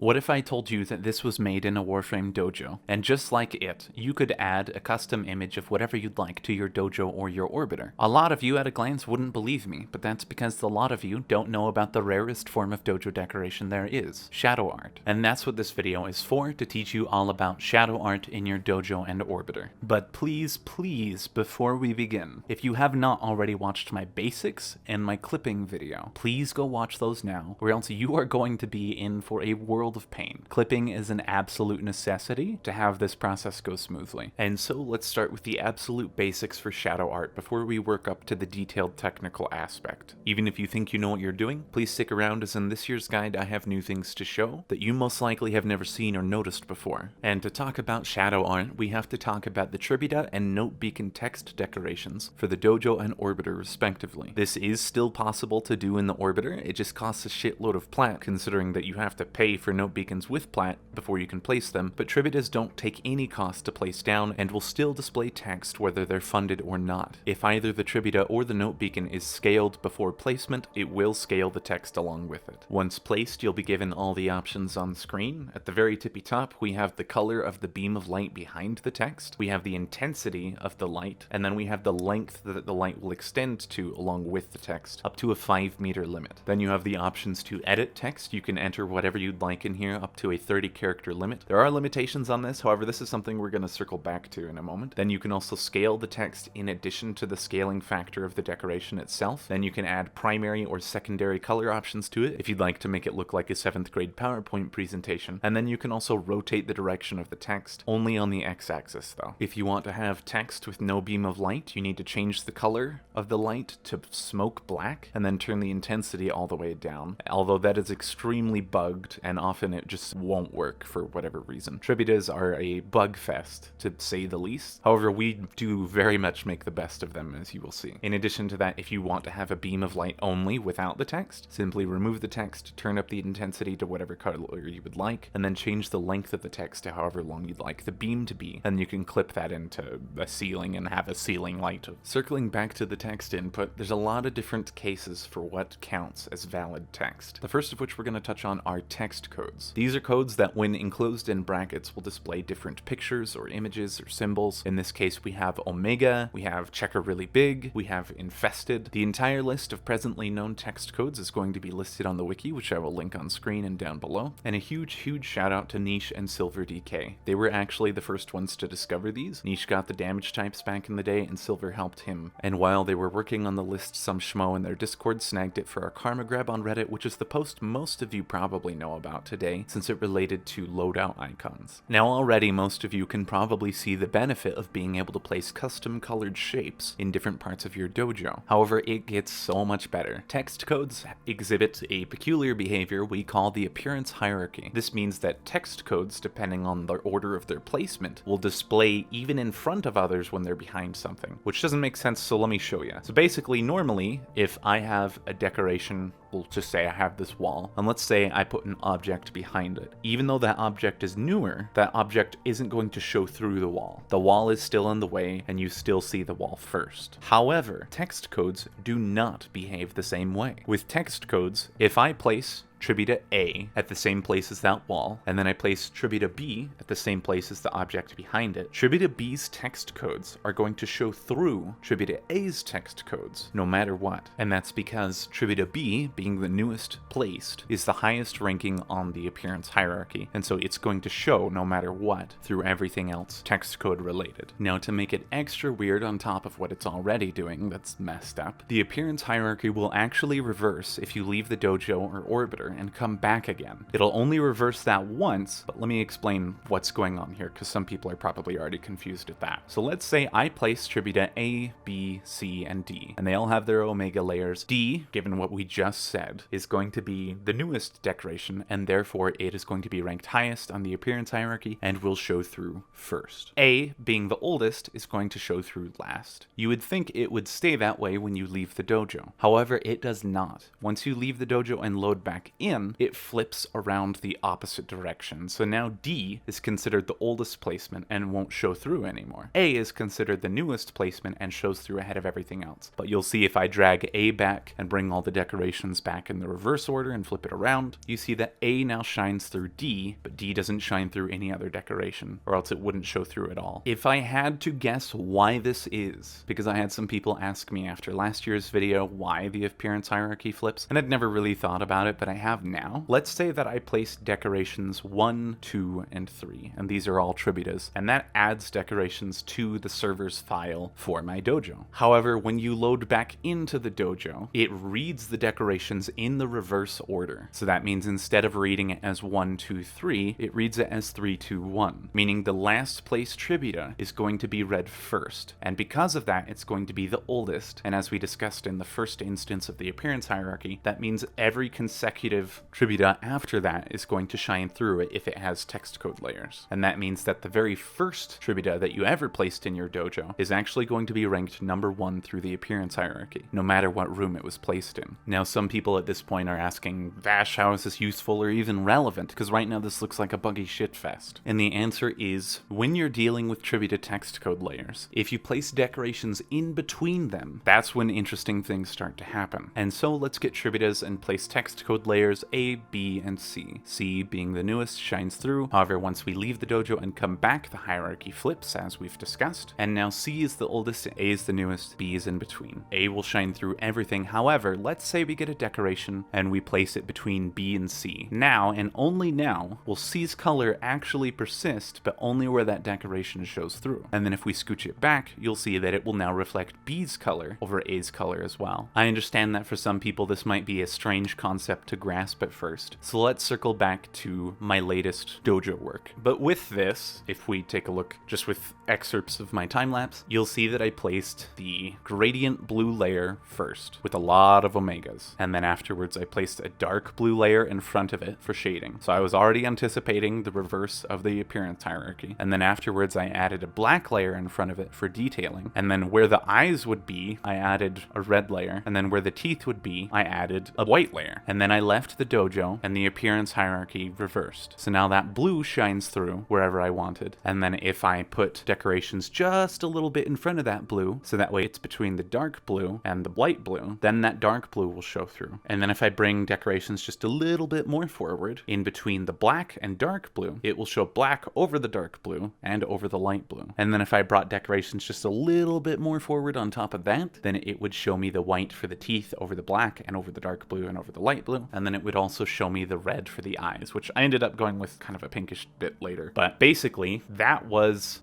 What if I told you that this was made in a Warframe Dojo, and just like it, you could add a custom image of whatever you'd like to your dojo or your orbiter? A lot of you at a glance wouldn't believe me, but that's because a lot of you don't know about the rarest form of dojo decoration there is, shadow art. And that's what this video is for, to teach you all about shadow art in your dojo and orbiter. But please, before we begin, if you have not already watched my basics and my clipping video, please go watch those now, or else you are going to be in for a world of pain. Clipping is an absolute necessity to have this process go smoothly. And so let's start with the absolute basics for shadow art before we work up to the detailed technical aspect. Even if you think you know what you're doing, please stick around, as in this year's guide I have new things to show that you most likely have never seen or noticed before. And to talk about shadow art, we have to talk about the Tributa and Note Beacon text decorations for the dojo and orbiter respectively. This is still possible to do in the orbiter, it just costs a shitload of plat, considering that you have to pay for note beacons with plat before you can place them, but Tributas don't take any cost to place down and will still display text whether they're funded or not. If either the Tributa or the note beacon is scaled before placement, it will scale the text along with it. Once placed, you'll be given all the options on screen. At the very tippy top, we have the color of the beam of light behind the text, we have the intensity of the light, and then we have the length that the light will extend to along with the text, up to a 5-meter limit. Then you have the options to edit text. You can enter whatever you'd like in here, up to a 30-character limit. There are limitations on this, however this is something we're going to circle back to in a moment. Then you can also scale the text in addition to the scaling factor of the decoration itself. Then you can add primary or secondary color options to it if you'd like to make it look like a 7th grade PowerPoint presentation. And then you can also rotate the direction of the text, only on the x-axis though. If you want to have text with no beam of light, you need to change the color of the light to smoke black, and then turn the intensity all the way down. Although that is extremely bugged, and often it just won't work for whatever reason. Tributas are a bug fest, to say the least. However, we do very much make the best of them, as you will see. In addition to that, if you want to have a beam of light only without the text, simply remove the text, turn up the intensity to whatever color you would like, and then change the length of the text to however long you'd like the beam to be, and you can clip that into a ceiling and have a ceiling light. Circling back to the text input, there's a lot of different cases for what counts as valid text. The first of which we're going to touch on are text codes. These are codes that, when enclosed in brackets, will display different pictures or images or symbols. In this case, we have Omega, we have Checker Really Big, we have Infested. The entire list of presently known text codes is going to be listed on the wiki, which I will link on screen and down below. And a huge shout out to Niche and Silver DK. They were actually the first ones to discover these. Niche got the damage types back in the day, and Silver helped him. And while they were working on the list, some schmo in their Discord snagged it for our Karma Grab on Reddit, which is the post most of you probably know about today, since it related to loadout icons. Now already most of you can probably see the benefit of being able to place custom colored shapes in different parts of your dojo. However, it gets so much better. Text codes exhibit a peculiar behavior we call the appearance hierarchy. This means that text codes, depending on the order of their placement, will display even in front of others when they're behind something, which doesn't make sense, so let me show you. So basically, normally, if I have a decoration, we'll just say I have this wall, and let's say I put an object behind it. Even though that object is newer, that object isn't going to show through the wall. The wall is still in the way, and you still see the wall first. However, text codes do not behave the same way. With text codes, if I place Tributa A at the same place as that wall, and then I place Tributa B at the same place as the object behind it, Tributa B's text codes are going to show through Tributa A's text codes, no matter what. And that's because Tributa B, being the newest placed, is the highest ranking on the appearance hierarchy, and so it's going to show no matter what through everything else text code related. Now, to make it extra weird on top of what it's already doing that's messed up, the appearance hierarchy will actually reverse if you leave the dojo or orbiter and come back again. It'll only reverse that once, but let me explain what's going on here, because some people are probably already confused at that. So let's say I place Tributa A, B, C, and D, and they all have their Omega layers. D, given what we just said, is going to be the newest decoration, and therefore it is going to be ranked highest on the appearance hierarchy and will show through first. A, being the oldest, is going to show through last. You would think it would stay that way when you leave the dojo. However, it does not. Once you leave the dojo and load back in, it flips around the opposite direction. So now D is considered the oldest placement and won't show through anymore. A is considered the newest placement and shows through ahead of everything else. But you'll see if I drag A back and bring all the decorations back in the reverse order and flip it around, you see that A now shines through D, but D doesn't shine through any other decoration, or else it wouldn't show through at all. If I had to guess why this is, because I had some people ask me after last year's video why the appearance hierarchy flips, and I'd never really thought about it, but I have now. Let's say that I placed decorations 1, 2, and 3, and these are all Tributas, and that adds decorations to the server's file for my dojo. However, when you load back into the dojo, it reads the decorations in the reverse order. So that means instead of reading it as 1, 2, 3, it reads it as 3, 2, 1, meaning the last place Tributa is going to be read first. And because of that, it's going to be the oldest. And as we discussed in the first instance of the appearance hierarchy, that means every consecutive Tributa after that is going to shine through it if it has text code layers. And that means that the very first Tributa that you ever placed in your dojo is actually going to be ranked number 1 through the appearance hierarchy, no matter what room it was placed in. Now, some people at this point are asking, Vash, how is this useful or even relevant? Because right now this looks like a buggy shitfest. And the answer is, when you're dealing with Tributa text code layers, if you place decorations in between them, that's when interesting things start to happen. And so let's get Tributas and place text code layers A, B, and C. C being the newest shines through. However, once we leave the dojo and come back, the hierarchy flips, as we've discussed. And now C is the oldest, A is the newest, B is in between. A will shine through everything. However, let's say we get a decoration and we place it between B and C. Now, and only now, will C's color actually persist, but only where that decoration shows through. And then if we scooch it back, you'll see that it will now reflect B's color over A's color as well. I understand that for some people this might be a strange concept to grasp at first, so let's circle back to my latest dojo work. But with this, if we take a look just with excerpts of my time-lapse, you'll see that I placed the gradient blue layer first with a lot of omegas, and then afterwards I placed a dark blue layer in front of it for shading. So I was already anticipating the reverse of the appearance hierarchy, and then afterwards I added a black layer in front of it for detailing, and then where the eyes would be, I added a red layer, and then where the teeth would be, I added a white layer. And then I left the dojo and the appearance hierarchy reversed. So now that blue shines through wherever I wanted, and then if I put decorations just a little bit in front of that blue, so that way it's between the dark blue and the light blue, then that dark blue will show through. And then if I bring decorations just a little bit more forward, in between the black and dark blue, it will show black over the dark blue and over the light blue. And then if I brought decorations just a little bit more forward on top of that, then it would show me the white for the teeth over the black and over the dark blue and over the light blue. And then it would also show me the red for the eyes, which I ended up going with kind of a pinkish bit later. But basically, that was,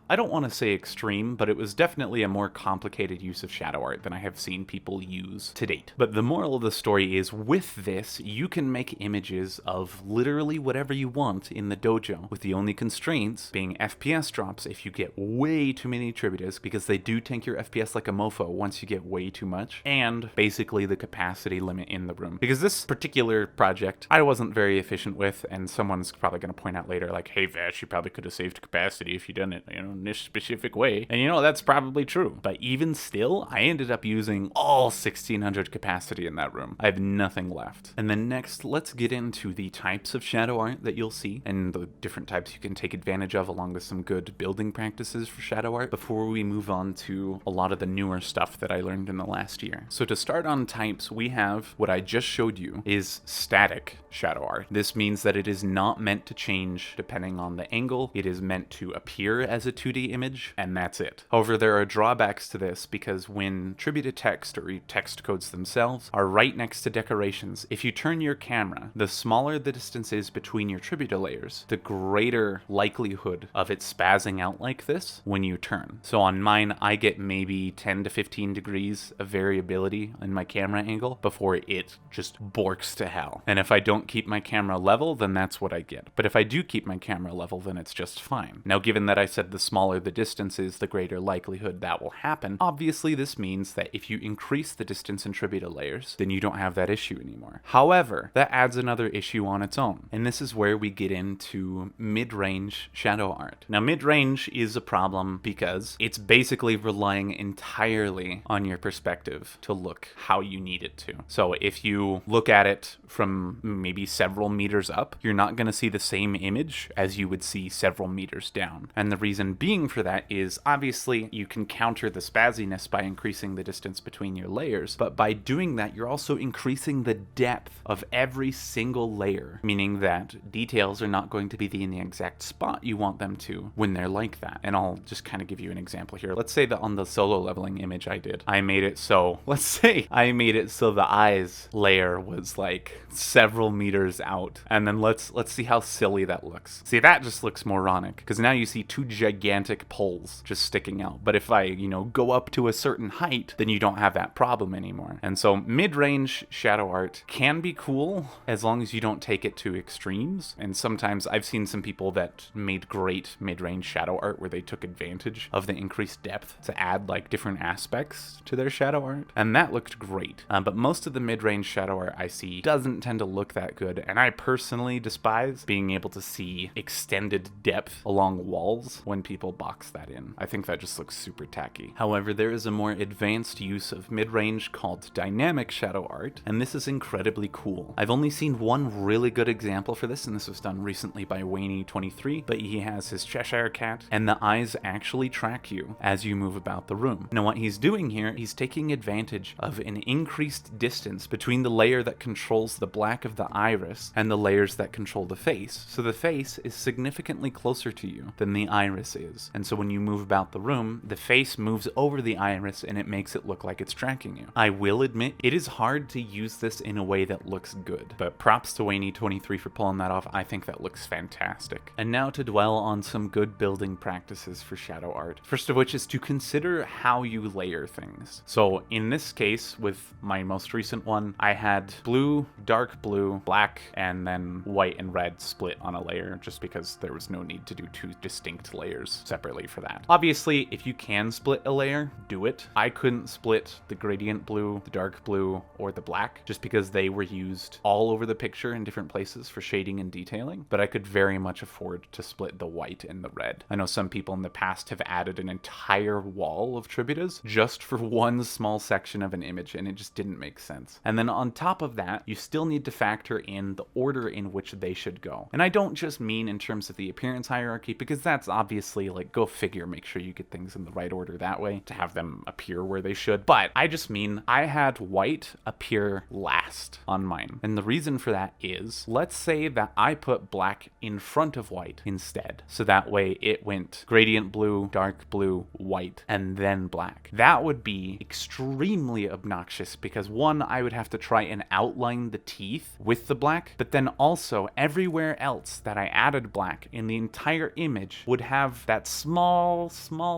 I don't want to say extreme, but it was definitely a more complicated use of shadow art than I have seen people use to date. But the moral of the story is, with this, you can make images of literally whatever you want in the dojo, with the only constraints being FPS drops if you get way too many Tributas, because they do tank your FPS like a mofo once you get way too much, and basically the capacity limit in the room. Because this particular project, I wasn't very efficient with, and someone's probably going to point out later, like, hey Vash, you probably could have saved capacity if you done it, in this specific way. And that's probably true. But even still, I ended up using all 1600 capacity in that room. I have nothing left. And then next, let's get into the types of shadow art that you'll see, and the different types you can take advantage of, along with some good building practices for shadow art, before we move on to a lot of the newer stuff that I learned in the last year. So to start on types, we have what I just showed you is static shadow art. This means that it is not meant to change depending on the angle. It is meant to appear as a 2D image, and that's it. However, there are drawbacks to this, because when Tributa text or text codes themselves are right next to decorations, if you turn your camera, the smaller the distance is between your Tributa layers, the greater likelihood of it spazzing out like this when you turn. So on mine, I get maybe 10 to 15 degrees of variability in my camera angle before it just borks to hell. And if I don't keep my camera level, then that's what I get. But if I do keep my camera level, then it's just fine. Now, given that I said the smaller the distance is, the greater likelihood that will happen. Obviously, this means that if you increase the distance in Tributa layers, then you don't have that issue anymore. However, that adds another issue on its own, and this is where we get into mid-range shadow art. Now, mid-range is a problem because it's basically relying entirely on your perspective to look how you need it to. So if you look at it from maybe several meters up, you're not going to see the same image as you would see several meters down. And the reason being for that is obviously you can counter the spazziness by increasing the distance between your layers, but by doing that, you're also increasing the depth of every single layer, meaning that details are not going to be in the exact spot you want them to when they're like that. And I'll just kind of give you an example here. Let's say that on the solo leveling image I did, I made it so, let's say I made it so the eyes layer was like several meters out. And then let's see how silly that looks. See, that just looks moronic because now you see two gigantic poles just sticking out. But if I, go up to a certain height, then you don't have that problem anymore. And so mid-range shadow art can be cool as long as you don't take it to extremes. And sometimes I've seen some people that made great mid-range shadow art where they took advantage of the increased depth to add like different aspects to their shadow art. And that looked great. But most of the mid-range shadow art I see doesn't tend to look that good. And I personally despise being able to see extended depth along walls when people box that in. I think that just looks super tacky. However, there is a more advanced use of mid-range called dynamic shadow art, and this is incredibly cool. I've only seen one really good example for this, and this was done recently by Wayne23, but he has his Cheshire cat, and the eyes actually track you as you move about the room. Now what he's doing here, he's taking advantage of an increased distance between the layer that controls the black of the iris and the layers that control the face. So the face is significantly closer to you than the iris is. And so when you move about the room, the face moves over the iris and it makes it look like it's tracking you. I will admit, it is hard to use this in a way that looks good, but props to Wayne23 for pulling that off. I think that looks fantastic. And now to dwell on some good building practices for shadow art. First of which is to consider how you layer things. So in this case, with my most recent one, I had blue, dark blue, black, and then white and red split on a layer just because there was no need to do two distinct layers separately for that. Obviously, if you can split a layer, do it. I couldn't split the gradient blue, the dark blue, or the black just because they were used all over the picture in different places for shading and detailing, but I could very much afford to split the white and the red. I know some people in the past have added an entire wall of tributas just for one small section of an image, and it just didn't make sense. And then on top of that, you still need to factor in the order in which they should go. And I don't just mean in terms of the appearance hierarchy, because that's obviously like, go figure, make sure you get things in the right order that way to have them appear where they should. But I just mean I had white appear last on mine. And the reason for that is, let's say that I put black in front of white instead. So that way it went gradient blue, dark blue, white, and then black. That would be extremely obnoxious because one, I would have to try and outline the teeth with the black, but then also everywhere else that I added black in the entire image would have that small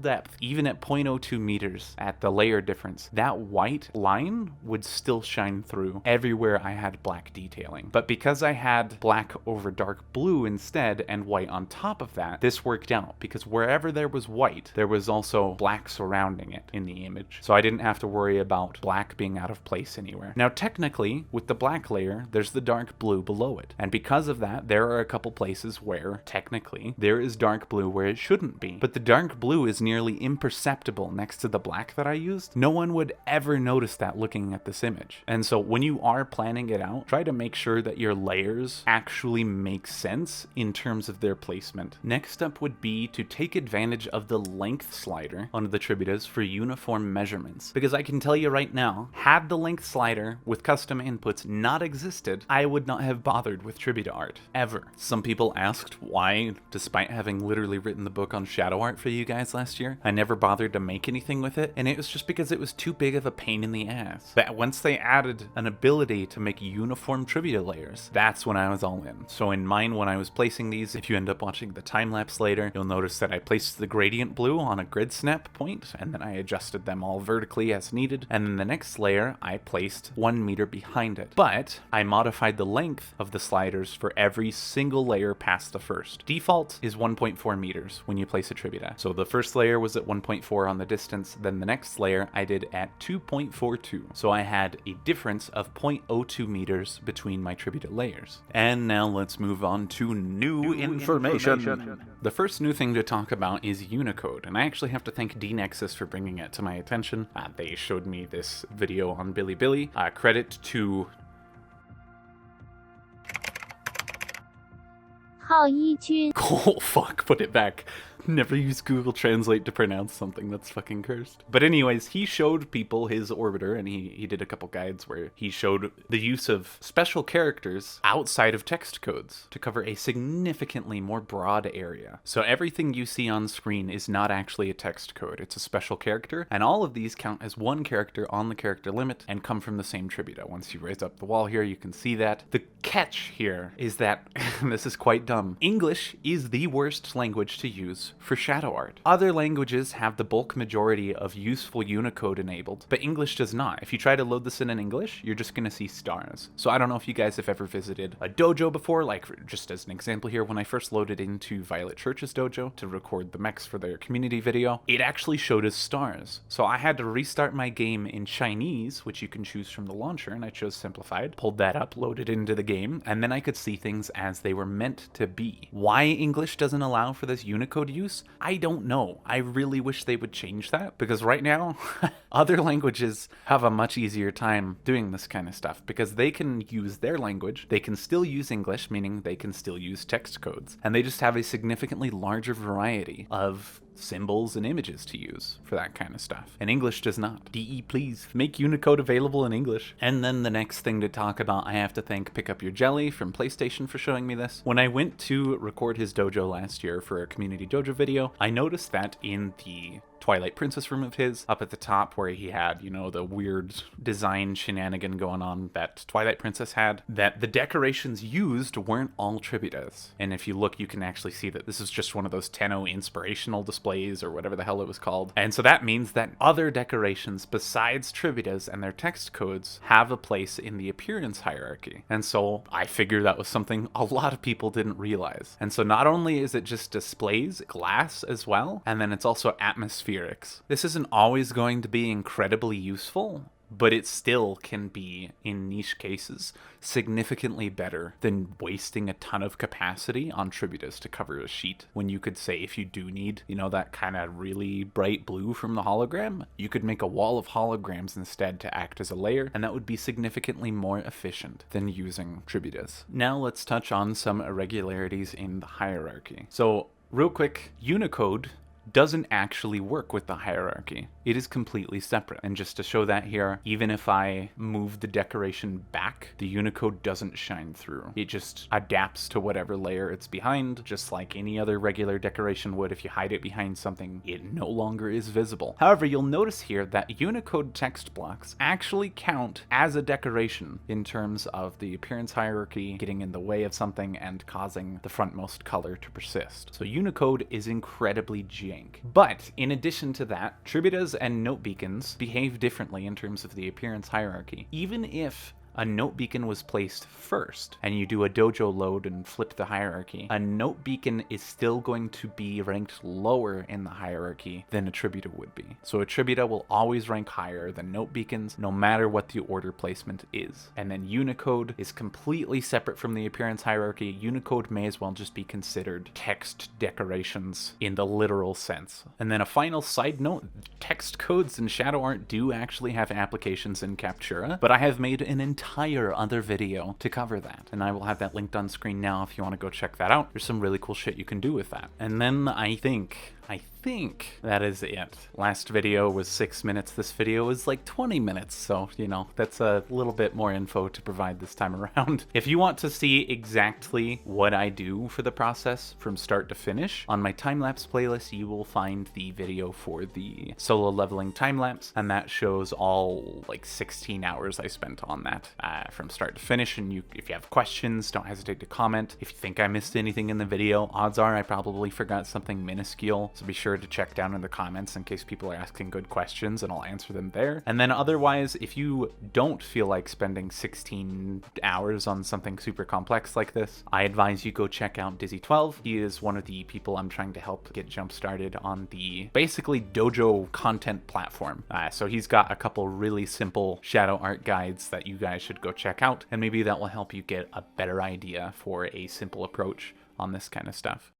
depth, even at 0.02 meters at the layer difference. That white line would still shine through everywhere I had black detailing. But because I had black over dark blue instead and white on top of that, this worked out because wherever there was white, there was also black surrounding it in the image. So I didn't have to worry about black being out of place anywhere. Now, technically, with the black layer, there's the dark blue below it. And because of that, there are a couple places where, technically, there is dark blue where it shouldn't be. But the dark blue is nearly imperceptible next to the black that I used. No one would ever notice that looking at this image. And so when you are planning it out, try to make sure that your layers actually make sense in terms of their placement. Next up would be to take advantage of the length slider on the tributas for uniform measurements. Because I can tell you right now, had the length slider with custom inputs not existed, I would not have bothered with Tributa art, ever. Some people asked why, despite having literally written the book on shadow art for you guys last year, I never bothered to make anything with it, and it was just because it was too big of a pain in the ass. But once they added an ability to make uniform Tributa layers, that's when I was all in. So in mine, when I was placing these, if you end up watching the time-lapse later, you'll notice that I placed the gradient blue on a grid snap point, and then I adjusted them all vertically as needed, and then the next layer I placed 1 meter behind it. But I modified the length of the sliders for every single layer past the first. Default is 1.4 meters when when you place a Tributa. So the first layer was at 1.4 on the distance, then the next layer I did at 2.42. So I had a difference of 0.02 meters between my Tributa layers. And now let's move on to new information. The first new thing to talk about is Unicode, and I actually have to thank DNexus for bringing it to my attention. They showed me this video on Bilibili. Credit to... Oh fuck, put it back. Never use Google Translate to pronounce something, that's fucking cursed. But anyways, he showed people his orbiter, and he did a couple guides where he showed the use of special characters outside of text codes to cover a significantly more broad area. So everything you see on screen is not actually a text code, it's a special character, and all of these count as one character on the character limit and come from the same Tributa. Once you raise up the wall here, you can see that. The catch here is that, this is quite dumb, English is the worst language to use for shadow art. Other languages have the bulk majority of useful Unicode enabled, but English does not. If you try to load this in English, you're just gonna see stars. So I don't know if you guys have ever visited a dojo before, like just as an example here, when I first loaded into Violet Church's dojo to record the mechs for their community video, it actually showed as stars. So I had to restart my game in Chinese, which you can choose from the launcher, and I chose simplified, pulled that up, loaded into the game, and then I could see things as they were meant to be. Why English doesn't allow for this Unicode use? I don't know. I really wish they would change that, because right now other languages have a much easier time doing this kind of stuff because they can use their language, they can still use English, meaning they can still use text codes, and they just have a significantly larger variety of symbols and images to use for that kind of stuff. And English does not. DE, please make Unicode available in English. And then the next thing to talk about, I have to thank Pick Up Your Jelly from PlayStation for showing me this. When I went to record his dojo last year for a community dojo video, I noticed that in the Twilight Princess room of his, up at the top where he had, you know, the weird design shenanigan going on that Twilight Princess had, that the decorations used weren't all Tributas. And if you look, you can actually see that this is just one of those Tenno inspirational displays or whatever the hell it was called. And so that means that other decorations besides Tributas and their text codes have a place in the appearance hierarchy. And so I figured that was something a lot of people didn't realize. And so not only is it just displays, glass as well, and then it's also atmospherics. This isn't always going to be incredibly useful, but it still can be, in niche cases, significantly better than wasting a ton of capacity on Tributas to cover a sheet, when you could say, if you do need, you know, that kind of really bright blue from the hologram, you could make a wall of holograms instead to act as a layer, and that would be significantly more efficient than using Tributas. Now let's touch on some irregularities in the hierarchy. So, real quick, Unicode doesn't actually work with the hierarchy. It is completely separate. And just to show that here, even if I move the decoration back, the Unicode doesn't shine through. It just adapts to whatever layer it's behind, just like any other regular decoration would. If you hide it behind something, it no longer is visible. However, you'll notice here that Unicode text blocks actually count as a decoration in terms of the appearance hierarchy getting in the way of something and causing the frontmost color to persist. So Unicode is incredibly janky. But in addition to that, Tributas and note beacons behave differently in terms of the appearance hierarchy. Even if a note beacon was placed first, and you do a dojo load and flip the hierarchy, a note beacon is still going to be ranked lower in the hierarchy than a Tributa would be. So a Tributa will always rank higher than note beacons, no matter what the order placement is. And then Unicode is completely separate from the appearance hierarchy. Unicode may as well just be considered text decorations in the literal sense. And then a final side note, text codes and shadow art do actually have applications in Captura, but I have made an entire other video to cover that, and I will have that linked on screen now if you want to go check that out. There's some really cool shit you can do with that. And then I think that is it. Last video was 6 minutes, this video was like 20 minutes, so, you know, that's a little bit more info to provide this time around. If you want to see exactly what I do for the process from start to finish, on my time-lapse playlist you will find the video for the solo leveling time-lapse, and that shows all like 16 hours I spent on that from start to finish. And if you have questions, don't hesitate to comment. If you think I missed anything in the video, odds are I probably forgot something minuscule, So be sure to check down in the comments in case people are asking good questions, and I'll answer them there. And then otherwise, if you don't feel like spending 16 hours on something super complex like this, I advise you go check out Dizzy12. He is one of the people I'm trying to help get jump started on the basically dojo content platform. So he's got a couple really simple shadow art guides that you guys should go check out, and maybe that will help you get a better idea for a simple approach on this kind of stuff.